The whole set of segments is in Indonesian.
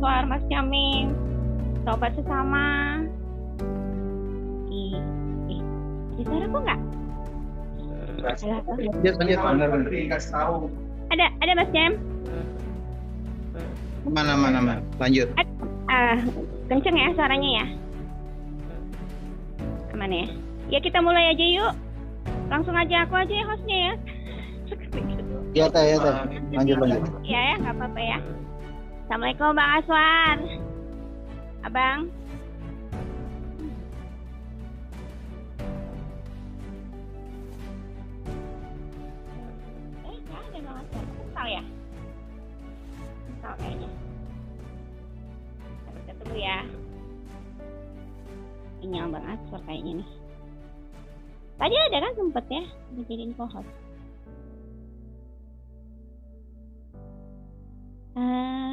Aswar, Mas Yamin, sobat sesama. Ih, ih, ada suara kok nggak? Ada apa? Lanjut. Kasih tahu. Ada Mas Jam? Mana. Lanjut. Kenceng ya suaranya ya? Aman ya? Ya kita mulai aja yuk. Langsung aja aku aja ya hostnya ya. Ya teh. Lanjut. Ya, nggak apa-apa ya. Assalamualaikum Bang Aswar. Abang. Nggak ada Bang Aswar. Kesal ya? Kesal kayaknya. Kita tunggu ya. Ini Bang Aswar kayaknya nih. Tadi ada kan sempet ya dijadiin co-host.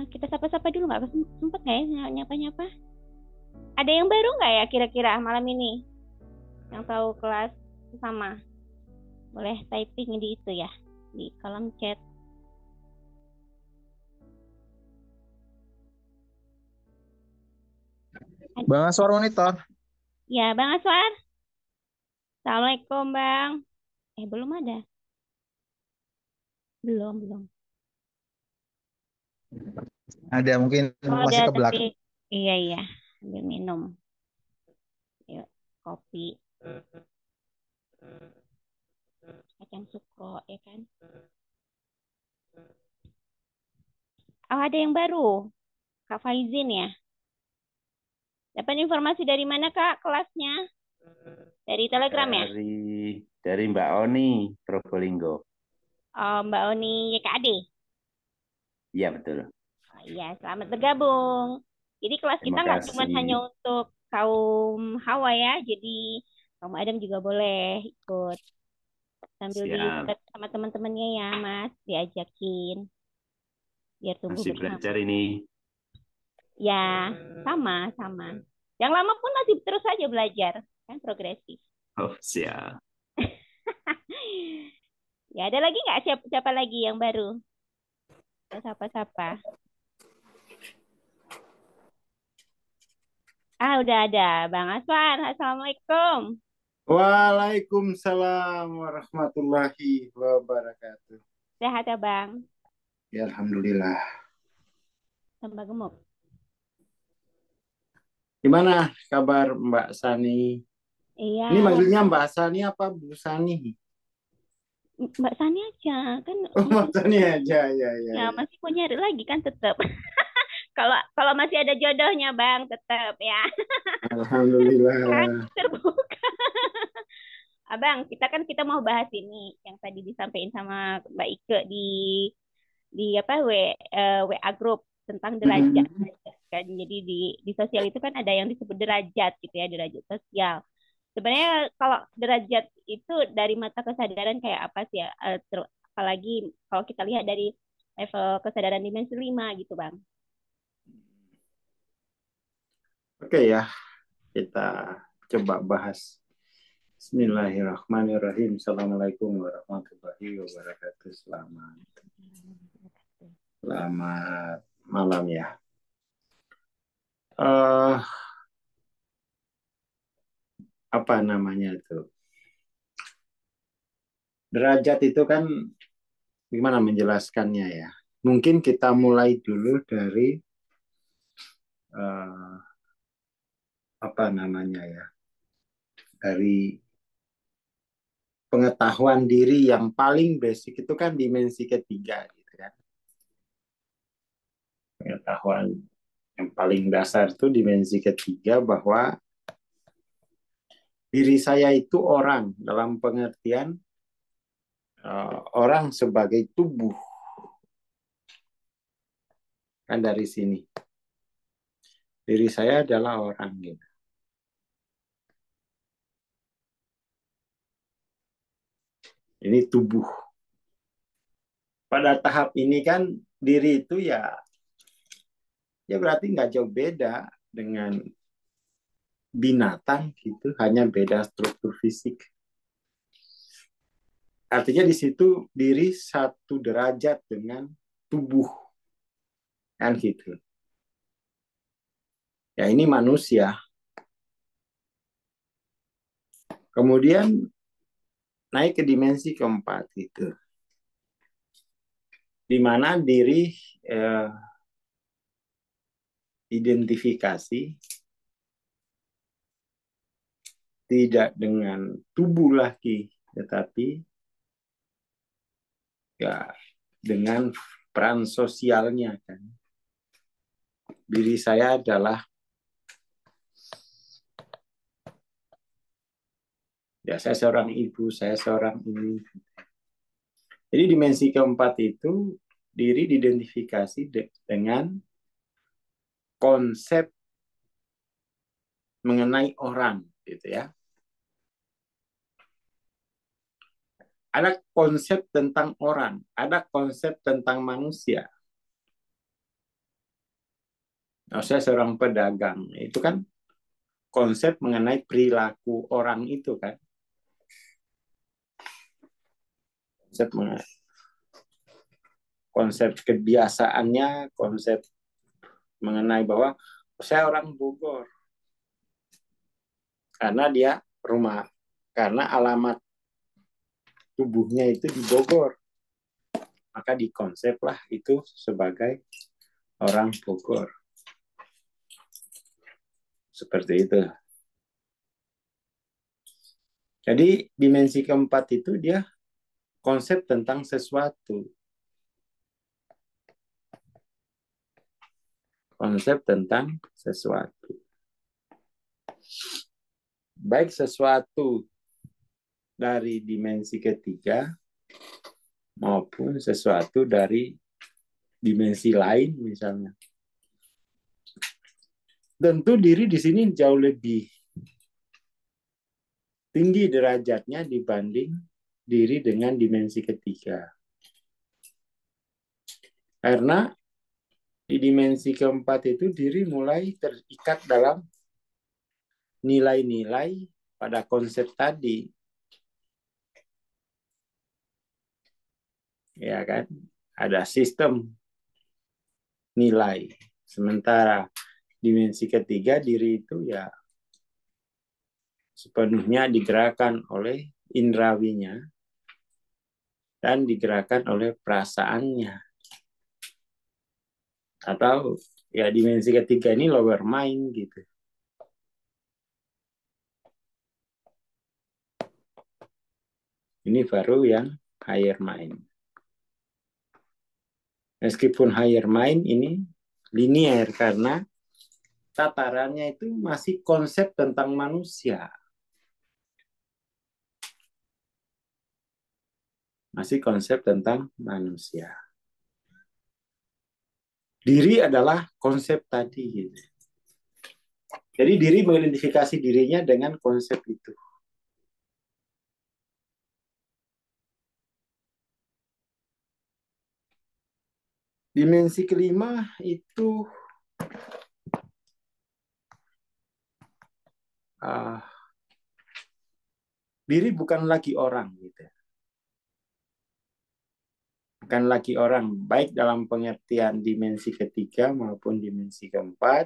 Kita sapa-sapa dulu nggak? Sempet nggak ya nyapa-nyapa? Ada yang baru nggak ya kira-kira malam ini? Yang tahu kelas sama? Boleh typing di itu ya, di kolom chat. Bang Aswar monitor. Ya, Bang Aswar. Assalamualaikum, Bang. Belum ada. Belum. Ada mungkin masih Ada ke belakang. tapi iya. Ambil minum. Yuk, kopi. Kacang sukro, ya kan? Oh, ada yang baru. Kak Faizin ya. Dapat informasi dari mana, Kak, kelasnya? Dari Telegram ya? Dari Mbak Oni, Probolinggo. Oh, Mbak Oni YKAD. Iya, betul. Oh, iya, selamat bergabung. Jadi kelas kita Terima nggak kasih. cuma hanya untuk kaum Hawa ya, jadi kaum Adam juga boleh ikut sambil Siap. dilihat sama teman-temannya ya, Mas, diajakin biar tumbuh Masih bersama. belajar ini. Ya, sama. Yang lama pun masih terus saja belajar, kan progresif. Oh, siap. Ya, ada lagi nggak siapa lagi yang baru? Siapa? Udah ada. Bang Aswan, Assalamualaikum. Waalaikumsalam warahmatullahi wabarakatuh. Sehat ya, Bang? Ya, alhamdulillah. Tambah gemuk. Gimana kabar Mbak Sani? Iya. Ini manggilnya Mbak Sani apa Bu Sani? Mbak Sani aja kan. Oh, Mbak Sani aja, ya. Ya, masih mau nyari lagi kan tetap. Kalau masih ada jodohnya, Bang, tetap ya. Alhamdulillah. Terbuka. Abang, kita mau bahas ini yang tadi disampaikan sama Mbak Ike di apa WA group tentang derajat kan. Jadi di sosial itu kan ada yang disebut derajat gitu ya, derajat sosial. Sebenarnya kalau derajat itu dari mata kesadaran kayak apa sih ya? Apalagi kalau kita lihat dari level kesadaran dimensi 5 gitu, Bang. Oke ya, kita coba bahas. Bismillahirrahmanirrahim. Assalamualaikum warahmatullahi wabarakatuh. Selamat malam ya. Apa namanya itu? Derajat itu kan gimana menjelaskannya ya? Mungkin kita mulai dulu dari apa namanya ya? Dari pengetahuan diri yang paling basic itu kan dimensi ketiga gitu kan. Pengetahuan yang paling dasar itu dimensi ketiga bahwa diri saya itu orang dalam pengertian orang sebagai tubuh. Kan dari sini. Diri saya adalah orang gitu. Ini tubuh. Pada tahap ini kan diri itu ya berarti nggak jauh beda dengan binatang gitu, hanya beda struktur fisik. Artinya di situ diri satu derajat dengan tubuh, kan gitu. Ya, ini manusia. Kemudian naik ke dimensi keempat itu, di mana diri identifikasi tidak dengan tubuh lagi, tetapi ya dengan peran sosialnya kan. Diri saya adalah ya saya seorang ibu, saya seorang ini. Jadi dimensi keempat itu diri diidentifikasi dengan konsep mengenai orang gitu ya. Ada konsep tentang orang, ada konsep tentang manusia. Nah, saya seorang pedagang, itu kan konsep mengenai perilaku orang itu kan. Konsep kebiasaannya, konsep mengenai bahwa saya orang Bogor. Karena dia rumah, karena alamat tubuhnya itu di Bogor. Maka dikonseplah itu sebagai orang Bogor. Seperti itu. Jadi dimensi keempat itu dia konsep tentang sesuatu. Konsep tentang sesuatu. Baik sesuatu dari dimensi ketiga maupun sesuatu dari dimensi lain misalnya. Tentu diri di sini jauh lebih tinggi derajatnya dibanding diri dengan dimensi ketiga. Karena di dimensi keempat itu diri mulai terikat dalam nilai-nilai pada konsep tadi. Ya kan? Ada sistem nilai. Sementara dimensi ketiga diri itu ya sepenuhnya digerakkan oleh indrawinya dan digerakkan oleh perasaannya. Atau ya dimensi ketiga ini lower mind gitu. Ini baru yang higher mind. Meskipun higher mind ini linear karena tatarannya itu masih konsep tentang manusia. Masih konsep tentang manusia. Diri adalah konsep tadi. Gitu. Jadi diri mengidentifikasi dirinya dengan konsep itu. Dimensi kelima itu diri bukan lagi orang gitu. Bukan lagi orang, baik dalam pengertian dimensi ketiga maupun dimensi keempat.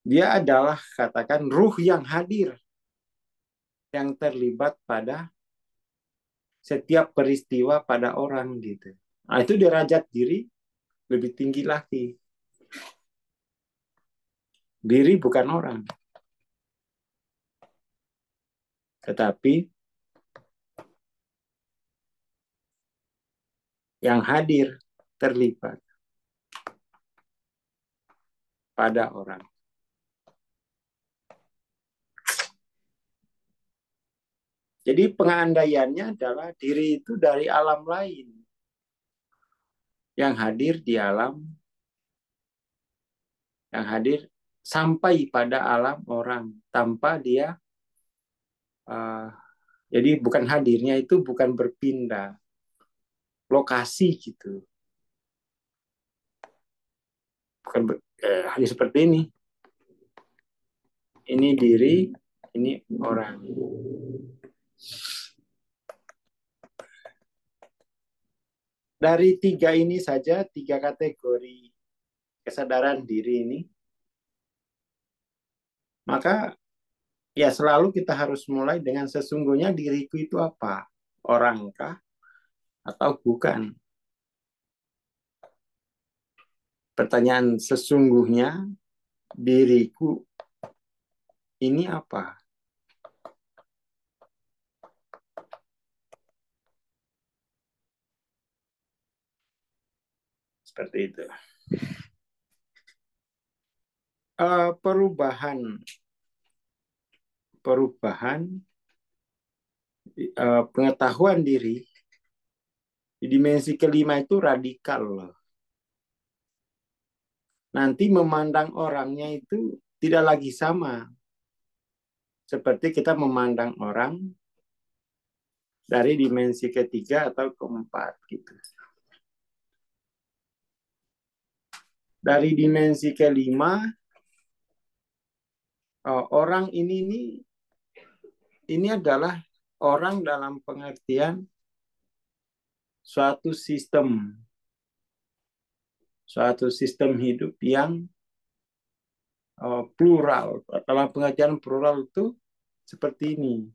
Dia adalah katakan ruh yang hadir yang terlibat pada setiap peristiwa pada orang gitu. Nah, itu derajat diri lebih tinggi lagi. Diri bukan orang. Tetapi yang hadir terlibat pada orang. Jadi pengandaiannya adalah diri itu dari alam lain yang hadir di alam, yang hadir sampai pada alam orang tanpa dia. Jadi bukan hadirnya itu bukan berpindah lokasi gitu. Bukan hadir seperti ini. Ini diri, ini orang. Dari tiga ini saja, tiga kategori kesadaran diri ini, maka ya selalu kita harus mulai dengan sesungguhnya diriku itu apa? Orangkah atau bukan? Pertanyaan sesungguhnya diriku ini apa? Seperti itu. Perubahan pengetahuan diri di dimensi kelima itu radikal loh. Nanti memandang orangnya itu tidak lagi sama seperti kita memandang orang dari dimensi ketiga atau keempat gitu. Dari dimensi kelima, orang ini adalah orang dalam pengertian suatu sistem hidup yang plural. Dalam pengertian plural itu seperti ini.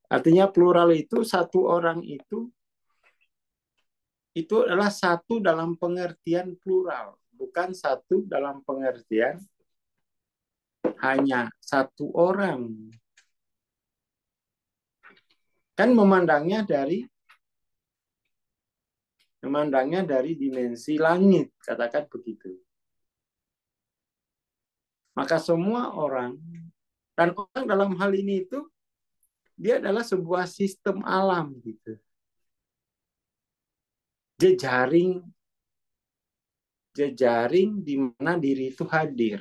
Artinya plural itu satu orang itu adalah satu dalam pengertian plural, bukan satu dalam pengertian hanya satu orang. Kan memandangnya dari dimensi langit, katakan begitu. Maka semua orang, dan orang dalam hal ini itu dia adalah sebuah sistem alam gitu. Jejaring di mana diri itu hadir.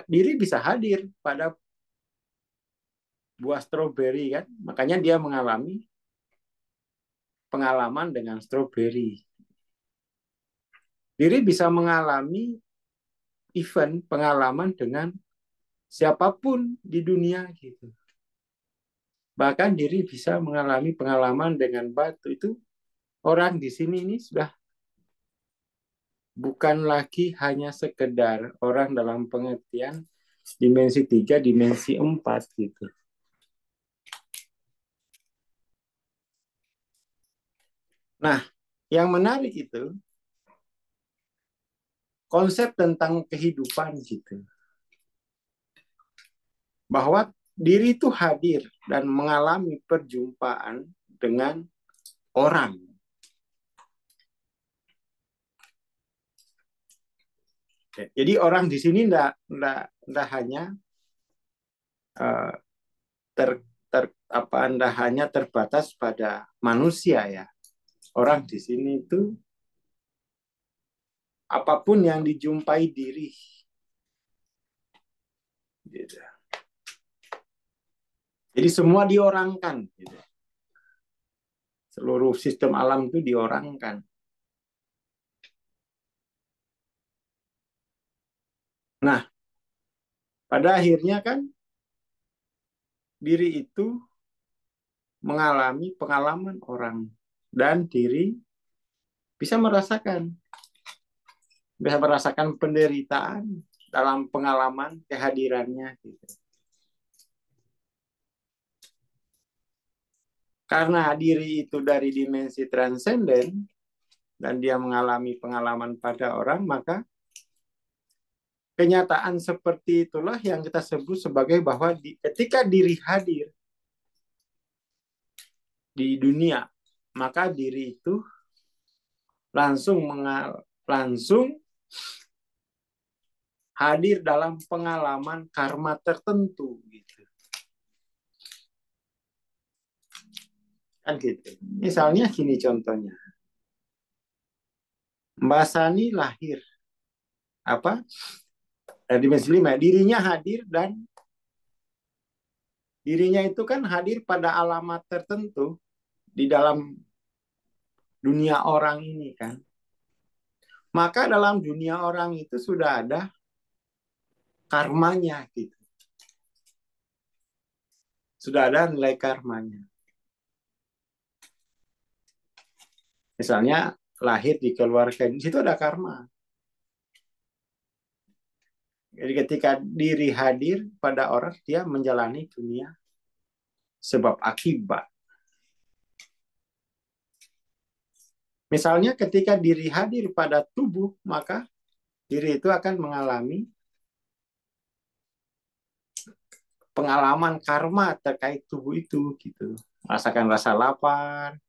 Diri bisa hadir pada buah stroberi kan, makanya dia mengalami pengalaman dengan stroberi. Diri bisa mengalami pengalaman dengan siapapun di dunia gitu. Bahkan diri bisa mengalami pengalaman dengan batu. Itu orang di sini ini sudah bukan lagi hanya sekedar orang dalam pengertian dimensi 3, dimensi 4 gitu. Nah, yang menarik itu konsep tentang kehidupan gitu. Bahwa diri itu hadir dan mengalami perjumpaan dengan orang. Jadi orang di sini enggak hanya hanya terbatas pada manusia ya. Orang di sini itu apapun yang dijumpai diri. Gitu. Jadi semua diorangkan. Gitu. Seluruh sistem alam itu diorangkan. Nah, pada akhirnya kan diri itu mengalami pengalaman orang. Dan diri bisa merasakan penderitaan dalam pengalaman kehadirannya. Gitu. Karena diri itu dari dimensi transenden dan dia mengalami pengalaman pada orang, maka kenyataan seperti itulah yang kita sebut sebagai bahwa ketika diri hadir di dunia, maka diri itu langsung hadir dalam pengalaman karma tertentu gitu. Kan gitu. Misalnya gini contohnya. Mbak Sani lahir dimensi 5, dirinya hadir dan dirinya itu kan hadir pada alamat tertentu di dalam dunia orang ini kan. Maka dalam dunia orang itu sudah ada karmanya gitu. sudah ada nilai karmanya. Misalnya lahir di keluarga, di situ ada karma. Jadi ketika diri hadir pada orang, dia menjalani dunia sebab akibat. Misalnya ketika diri hadir pada tubuh, maka diri itu akan mengalami pengalaman karma terkait tubuh itu gitu. Rasakan rasa lapar,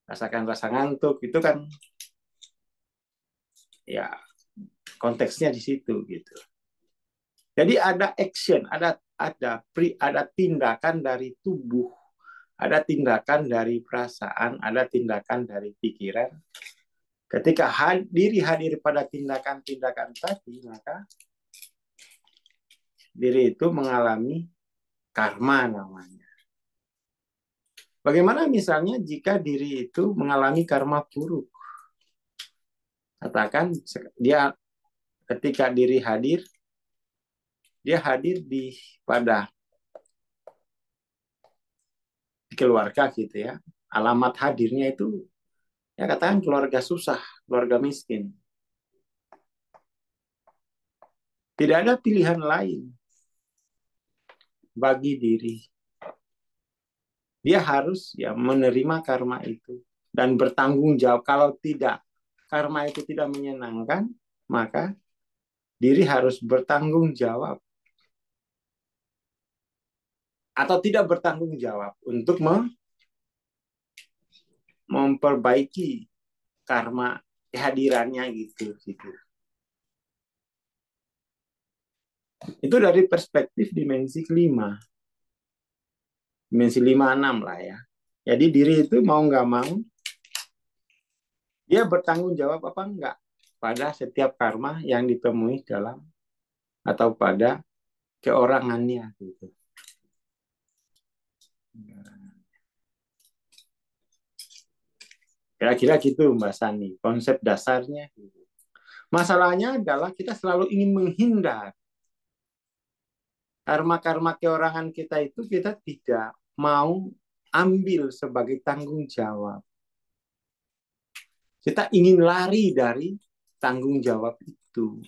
rasakan rasa ngantuk, itu kan ya konteksnya di situ gitu. Jadi ada action, ada tindakan dari tubuh, ada tindakan dari perasaan, ada tindakan dari pikiran. Ketika diri hadir pada tindakan-tindakan tadi, maka diri itu mengalami karma namanya. Bagaimana misalnya jika diri itu mengalami karma buruk? Katakan dia ketika diri hadir, dia hadir pada keluarga gitu ya. Alamat hadirnya itu ya katakan keluarga susah, keluarga miskin. Tidak ada pilihan lain bagi diri. Dia harus ya menerima karma itu dan bertanggung jawab. Kalau tidak, karma itu tidak menyenangkan, maka diri harus bertanggung jawab atau tidak bertanggung jawab untuk memperbaiki karma kehadirannya gitu. Itu dari perspektif dimensi kelima. Dimensi 5-6 lah ya. Jadi diri itu mau nggak mau, dia bertanggung jawab apa enggak pada setiap karma yang ditemui dalam atau pada keorangannya gitu. Kira-kira gitu Mbak Sani, konsep dasarnya. Masalahnya adalah kita selalu ingin menghindar. Karma-karma keorangan kita itu kita tidak mau ambil sebagai tanggung jawab. Kita ingin lari dari tanggung jawab itu.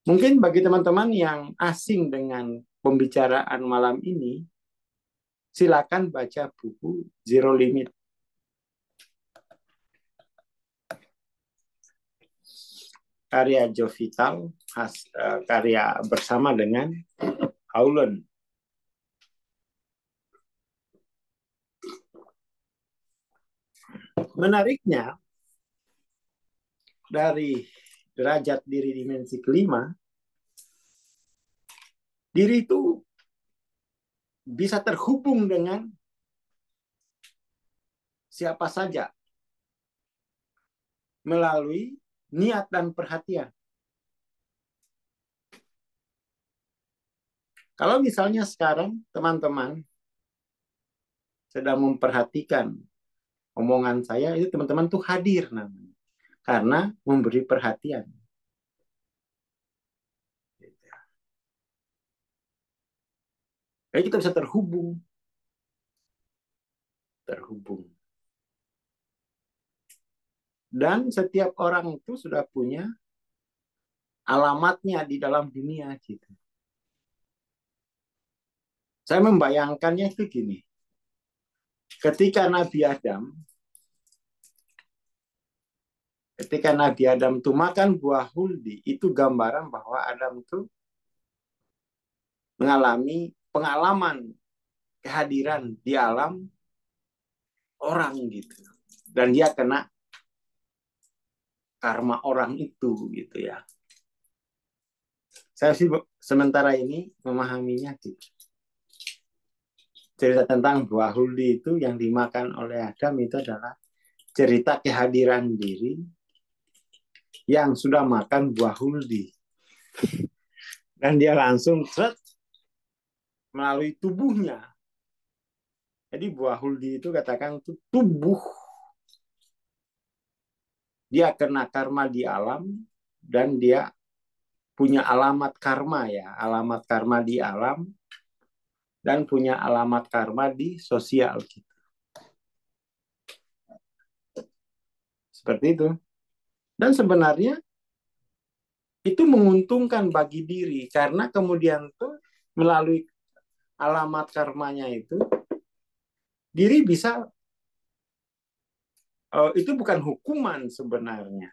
Mungkin bagi teman-teman yang asing dengan pembicaraan malam ini, silakan baca buku Zero Limit. Karya Joe Vital, karya bersama dengan Howland. Menariknya, dari derajat diri dimensi kelima, diri itu bisa terhubung dengan siapa saja melalui niat dan perhatian. Kalau misalnya sekarang teman-teman sedang memperhatikan omongan saya, itu teman-teman tuh hadir namanya. Karena memberi perhatian. Jadi kita bisa terhubung. Dan setiap orang itu sudah punya alamatnya di dalam dunia gitu. Saya membayangkannya itu gini. Ketika Nabi Adam itu makan buah huldi, itu gambaran bahwa Adam itu mengalami pengalaman kehadiran di alam orang gitu. Dan dia kena karma orang itu gitu ya. Saya sih sementara ini memahaminya gitu. Cerita tentang buah huldi itu yang dimakan oleh Adam itu adalah cerita kehadiran diri yang sudah makan buah huldi. Dan dia langsung melalui tubuhnya. Jadi buah huldi itu katakan itu tubuh. Dia kena karma di alam dan dia punya alamat karma ya, alamat karma di alam dan punya alamat karma di sosial kita. Seperti itu. Dan sebenarnya itu menguntungkan bagi diri karena kemudian tuh melalui alamat karmanya itu diri bisa itu bukan hukuman sebenarnya.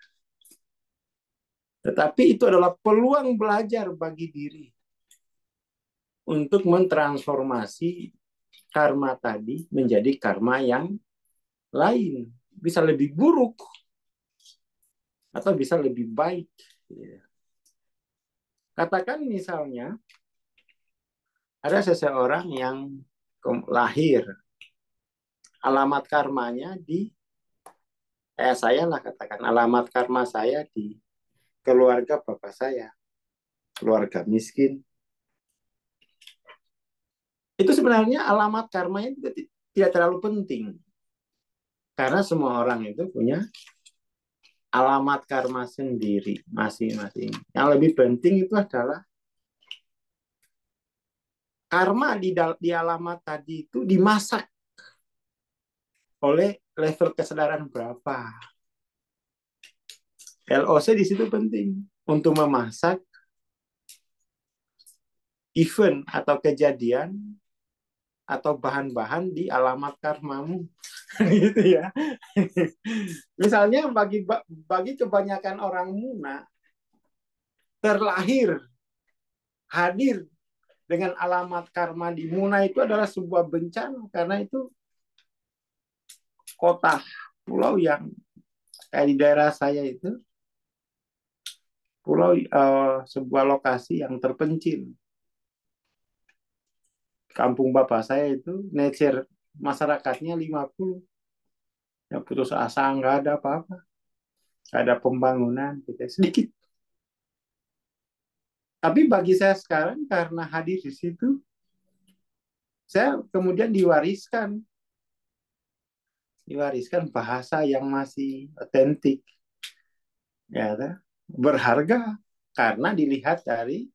Tetapi itu adalah peluang belajar bagi diri untuk mentransformasi karma tadi menjadi karma yang lain. Bisa lebih buruk atau bisa lebih baik. Katakan misalnya ada seseorang yang lahir, alamat karmanya di saya lah katakan, alamat karma saya di keluarga bapak saya, keluarga miskin. Itu sebenarnya alamat karmanya juga tidak terlalu penting. Karena semua orang itu punya alamat karma sendiri masing-masing. Yang lebih penting itu adalah karma di alamat tadi itu dimasak oleh level kesadaran berapa. LOC di situ penting untuk memasak event atau kejadian atau bahan-bahan di alamat karmamu. Gitu ya. Misalnya bagi kebanyakan orang Muna terlahir hadir dengan alamat karma di Muna itu adalah sebuah bencana karena itu kota pulau yang kayak di daerah saya itu pulau sebuah lokasi yang terpencil. Kampung bapak saya itu nature masyarakatnya 50. Ya putus asa, nggak ada apa-apa. Nggak ada pembangunan, gitu. Sedikit. Tapi bagi saya sekarang, karena hadir di situ, saya kemudian diwariskan bahasa yang masih otentik. Ya, berharga karena dilihat dari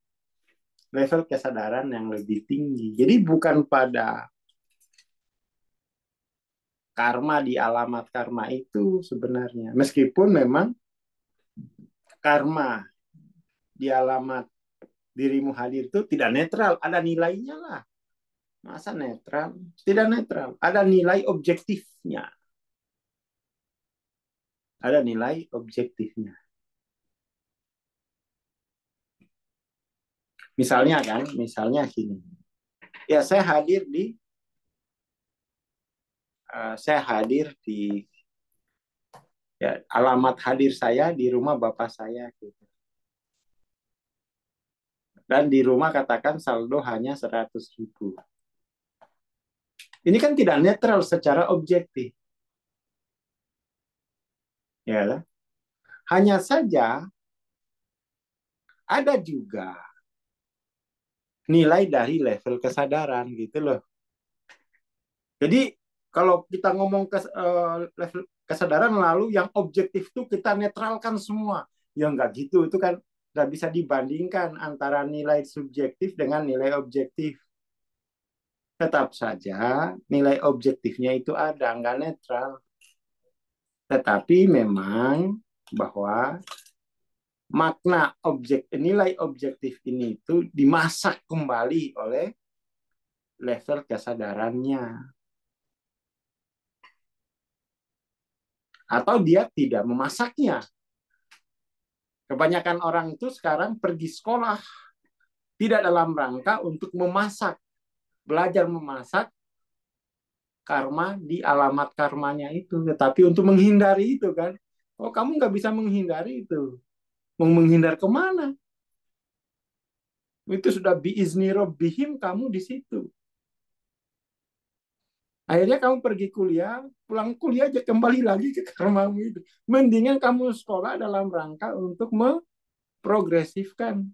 level kesadaran yang lebih tinggi. Jadi bukan pada karma di alamat karma itu sebenarnya. Meskipun memang karma di alamat dirimu hadir itu tidak netral, ada nilainya lah. Masa netral? Tidak netral, ada nilai objektifnya. Ada nilai objektifnya. Misalnya gini. Ya saya hadir di ya, alamat hadir saya di rumah bapak saya gitu. Dan di rumah katakan saldo hanya 100.000. Ini kan tidak netral secara objektif. Ya, hanya saja ada juga nilai dari level kesadaran gitu loh. Jadi kalau kita ngomong level kesadaran lalu yang objektif itu kita netralkan semua. Ya nggak gitu, itu kan nggak bisa dibandingkan antara nilai subjektif dengan nilai objektif. Tetap saja nilai objektifnya itu ada, nggak netral. Tetapi memang bahwa makna nilai objektif ini itu dimasak kembali oleh level kesadarannya. Atau dia tidak memasaknya. Kebanyakan orang itu sekarang pergi sekolah tidak dalam rangka untuk memasak, belajar memasak karma di alamat karmanya itu, tetapi untuk menghindari itu kan. Oh, kamu nggak bisa menghindari itu. Mau menghindar kemana? Itu sudah biizni rabbihim, kamu di situ. Akhirnya kamu pergi kuliah, pulang kuliah aja kembali lagi ke karmamu itu. Mendingan kamu sekolah dalam rangka untuk memprogresifkan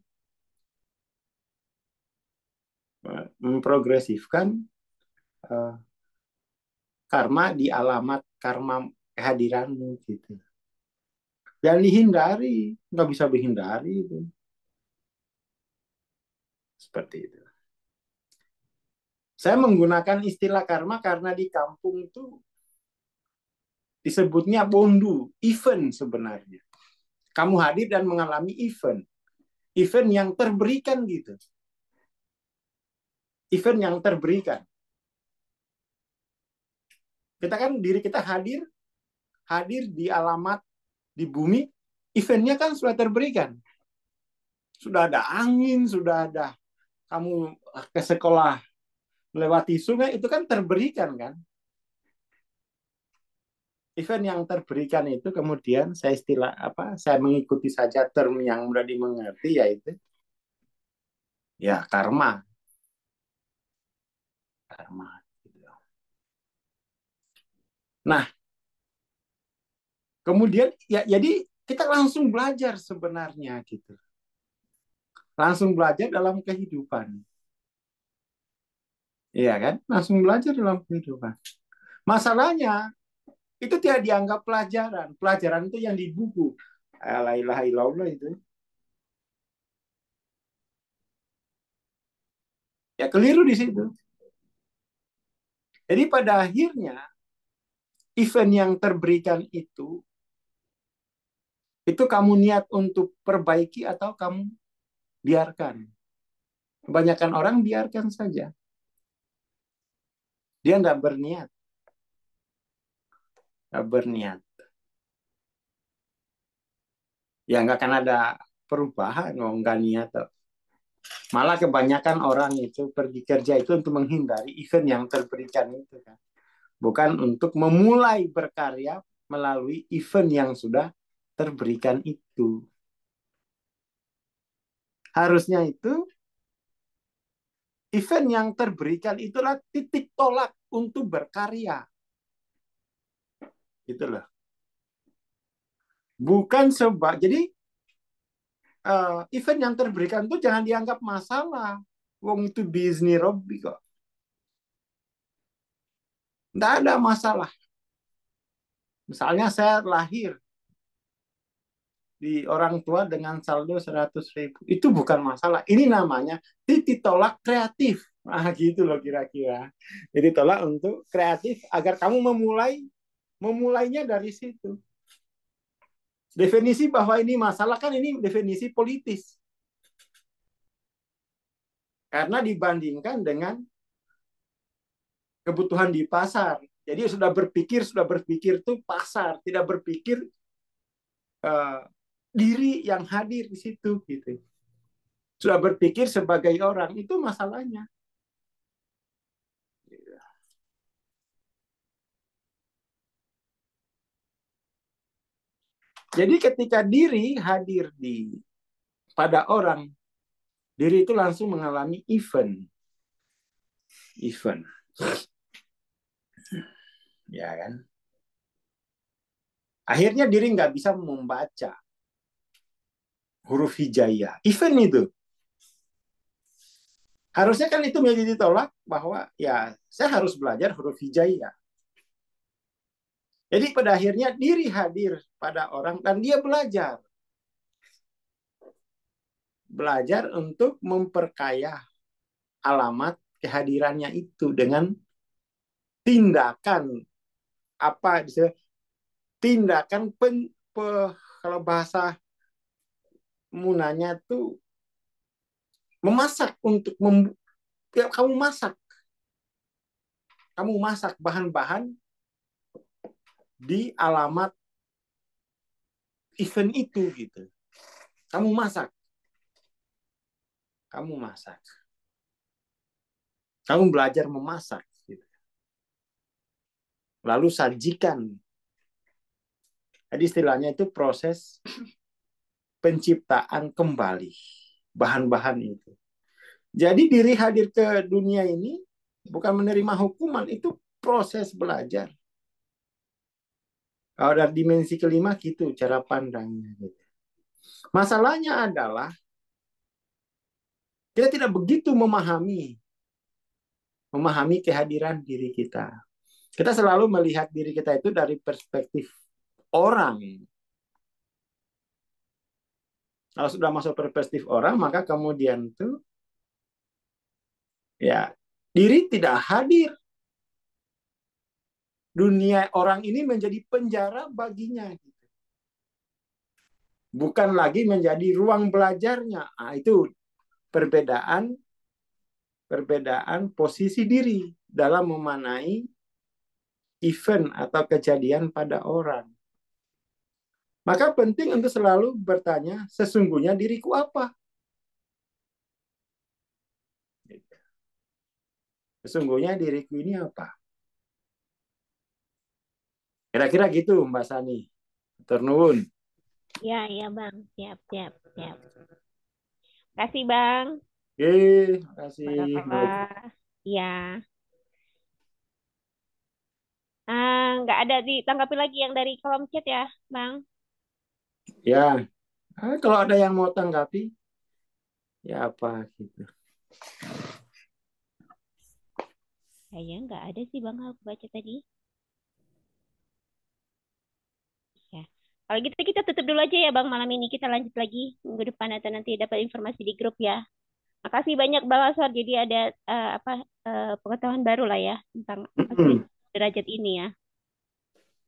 karma di alamat karma kehadiranmu gitu. Jangan dihindari, nggak bisa dihindari itu. Seperti itu. Saya menggunakan istilah karma karena di kampung itu disebutnya bondu, event sebenarnya. Kamu hadir dan mengalami event. Event yang terberikan gitu. Event yang terberikan. Kita kan diri kita hadir di alamat di bumi, eventnya kan sudah terberikan. Sudah ada angin, sudah ada kamu ke sekolah melewati sungai, itu kan terberikan kan. Event yang terberikan itu kemudian saya mengikuti saja term yang mudah dimengerti, yaitu ya karma. Nah, kemudian ya jadi kita langsung belajar sebenarnya gitu. Langsung belajar dalam kehidupan. Iya kan? Langsung belajar dalam kehidupan. Masalahnya itu tidak dianggap pelajaran. Pelajaran itu yang di buku. La ilaha illallah itu. Ya keliru di situ. Jadi pada akhirnya event yang terberikan itu kamu niat untuk perbaiki atau kamu biarkan. Kebanyakan orang biarkan saja. Dia nggak berniat. Nggak berniat. Ya nggak akan ada perubahan, nggak niat. Malah kebanyakan orang itu pergi kerja itu untuk menghindari event yang terberikan itu kan. Bukan untuk memulai berkarya melalui event yang sudah terberikan itu. Harusnya itu event yang terberikan itulah titik tolak untuk berkarya. Gitu loh. Bukan sebab. Jadi event yang terberikan itu jangan dianggap masalah. Wong itu bisnis Robby kok. Nggak ada masalah. Misalnya saya lahir di orang tua dengan saldo 100.000. Itu bukan masalah. Ini namanya titik tolak kreatif. Nah, gitu loh kira-kira. Jadi tolak untuk kreatif agar kamu memulainya dari situ. Definisi bahwa ini masalah kan ini definisi politis. Karena dibandingkan dengan kebutuhan di pasar. Jadi sudah berpikir tuh pasar, tidak berpikir diri yang hadir di situ gitu. Sudah berpikir sebagai orang, itu masalahnya. Jadi ketika diri hadir pada orang, diri itu langsung mengalami event. Ya kan? Akhirnya diri nggak bisa membaca huruf hijaiyah. Event itu. Harusnya kan itu menjadi tolak bahwa ya saya harus belajar huruf hijaiyah. Jadi pada akhirnya diri hadir pada orang dan dia belajar. Belajar untuk memperkaya alamat kehadirannya itu dengan tindakan tindakan kalau bahasa munanya tuh memasak untuk kamu masak bahan-bahan di alamat event itu gitu. Kamu masak. Kamu belajar memasak gitu. Lalu sajikan. Jadi istilahnya itu proses penciptaan kembali bahan-bahan itu. Jadi diri hadir ke dunia ini bukan menerima hukuman, itu proses belajar. Kalau dari dimensi kelima gitu cara pandangnya. Masalahnya adalah kita tidak begitu memahami kehadiran diri kita. Kita selalu melihat diri kita itu dari perspektif orang. Kalau sudah masuk perspektif orang, maka kemudian tuh ya Diri tidak hadir. Dunia orang ini menjadi penjara baginya. Bukan lagi menjadi ruang belajarnya. Nah, itu perbedaan posisi diri dalam memanai event atau kejadian pada orang. Maka penting untuk selalu bertanya, sesungguhnya diriku apa? Sesungguhnya diriku ini apa? Kira-kira gitu, Mbak Sani. Turnuun. Ya, ya Bang. Siap, siap, siap. Kasih Bang. Oke, makasih. Barakallah. Ya. Nggak ada ditanggapi lagi yang dari kolom chat ya, Bang. Ya, kalau ada yang mau tanggapi, ya apa gitu. Kayaknya nggak ada sih Bang, aku baca tadi. Ya. Kalau gitu kita tutup dulu aja ya Bang, malam ini kita lanjut lagi minggu depan atau nanti dapat informasi di grup ya. Makasih banyak Bang Aswar, jadi ada pengetahuan baru lah ya tentang apa sih derajat ini ya.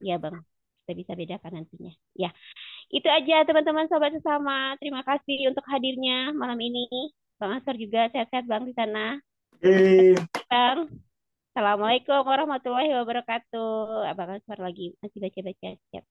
Ya Bang, kita bisa bedakan nantinya. Ya, itu aja teman-teman sobat sesama. Terima kasih untuk hadirnya malam ini. Bang Aswar juga sehat-sehat Bang di sana. Oke. Bang. Assalamualaikum warahmatullahi wabarakatuh. Abang Aswar lagi masih baca-baca chat.